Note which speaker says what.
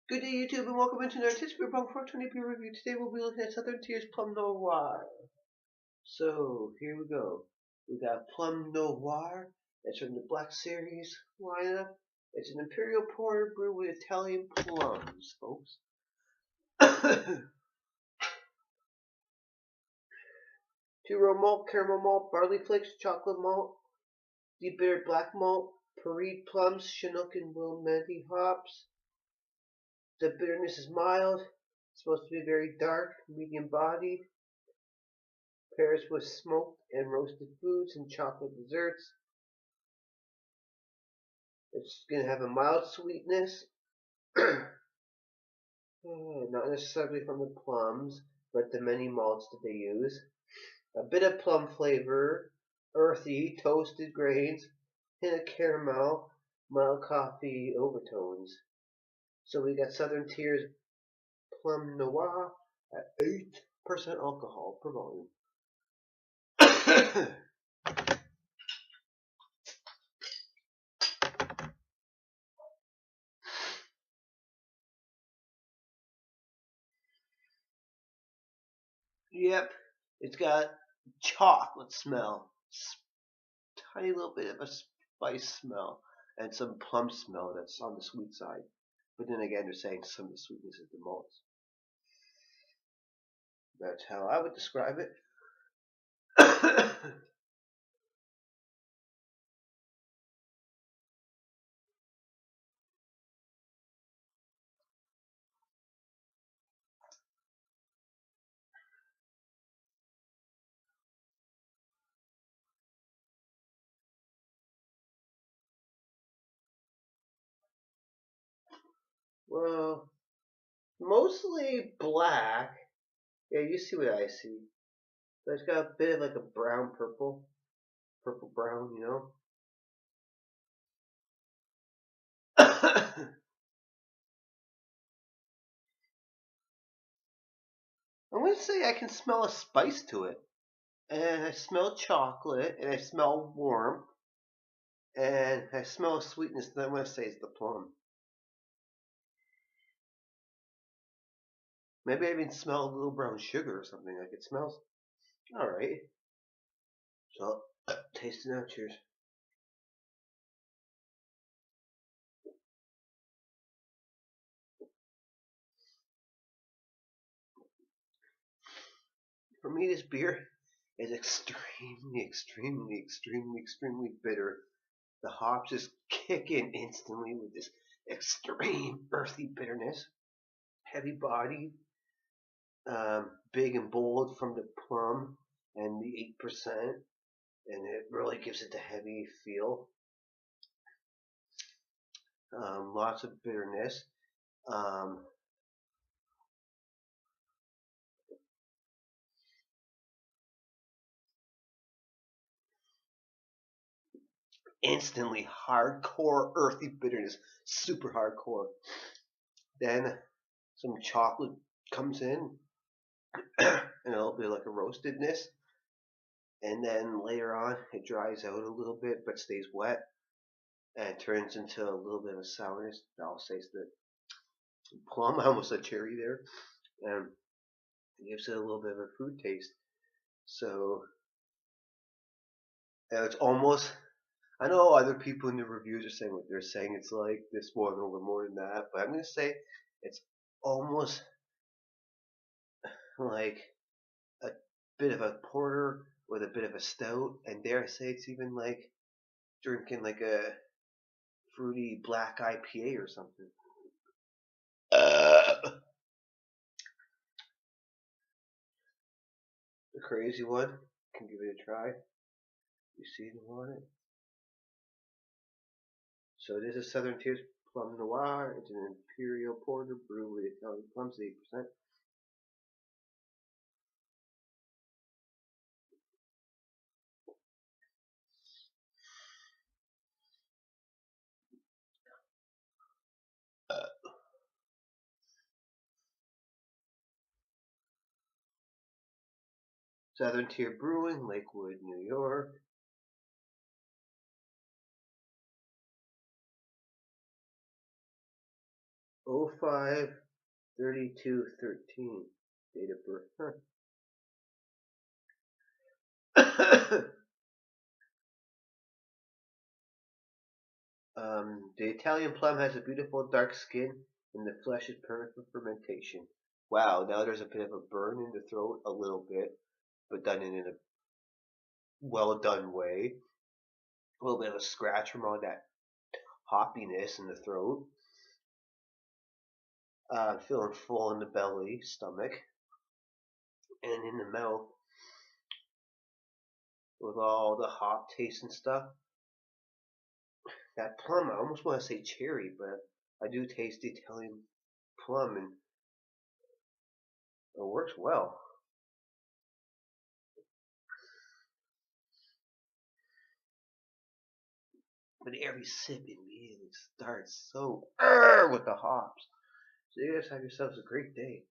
Speaker 1: Good day, YouTube, and welcome into another Tips Beer Punk 420p review. Today we'll be looking at Southern Tier's Plum Noir. So, here we go. We got Plum Noir. It's from the Black Series lineup. It's an Imperial Porter brewed with Italian plums, folks. Two-row malt, caramel malt, barley flakes, chocolate malt, deep bitter black malt, Paride plums, Chinook and Wilmette hops. The bitterness is mild. It's supposed to be very dark, medium bodied. Pairs with smoked and roasted foods and chocolate desserts. It's going to have a mild sweetness, not necessarily from the plums, but the many malts that they use. A bit of plum flavor, earthy, toasted grains, hint of caramel, mild coffee overtones. So we got Southern Tier's Plum Noir at 8% alcohol per volume. Yep, it's got chocolate smell, tiny little bit of a spice smell, and some plum smell that's on the sweet side. But then again, they're saying some of the sweetness is the malts. That's how I would describe it. Well, mostly black. Yeah, you see what I see. But it's got a bit of like a brown purple, purple brown, you know. I'm gonna say I can smell a spice to it, and I smell chocolate, and I smell warmth, and I smell a sweetness that I'm gonna say is the plum. Maybe I even smell a little brown sugar or something. Like it smells alright. So, taste it now. Cheers. For me, this beer is extremely bitter. The hops just kick in instantly with this extreme earthy bitterness. Heavy body, big and bold from the plum and the 8%, and it really gives it the heavy feel. Lots of bitterness. Um, Instantly hardcore earthy bitterness, super hardcore. Then some chocolate comes in, and a little bit like a roastedness. And then later on, it dries out a little bit, but stays wet, and it turns into a little bit of a sourness. I'll say the plum, I almost said cherry there, and it gives it a little bit of a fruit taste. So it's almost. I know other people in the reviews are saying what they're saying. It's like this more, a little bit more than that, but I'm gonna say it's almost like a bit of a porter with a bit of a stout, and dare I say it's even like drinking like a fruity black IPA or something. The crazy one. Can give it a try. You see them on it. So this is Southern Tier's Plum Noir. It's an Imperial Porter brewed with Italian plums, 8%. Southern Tier Brewing, Lakewood, New York. 05/32/13 date of birth. Huh. The Italian plum has a beautiful dark skin, and the flesh is perfect for fermentation. Wow, now there's a bit of a burn in the throat, a little bit, but done in a well done way. A little bit of a scratch from all that hoppiness in the throat. Feeling full in the belly, stomach, and in the mouth with all the hop taste and stuff. That plum, I almost want to say cherry, but I do taste the Italian plum, and it works well. But every sip immediately starts so with the hops. So you guys have yourselves a great day.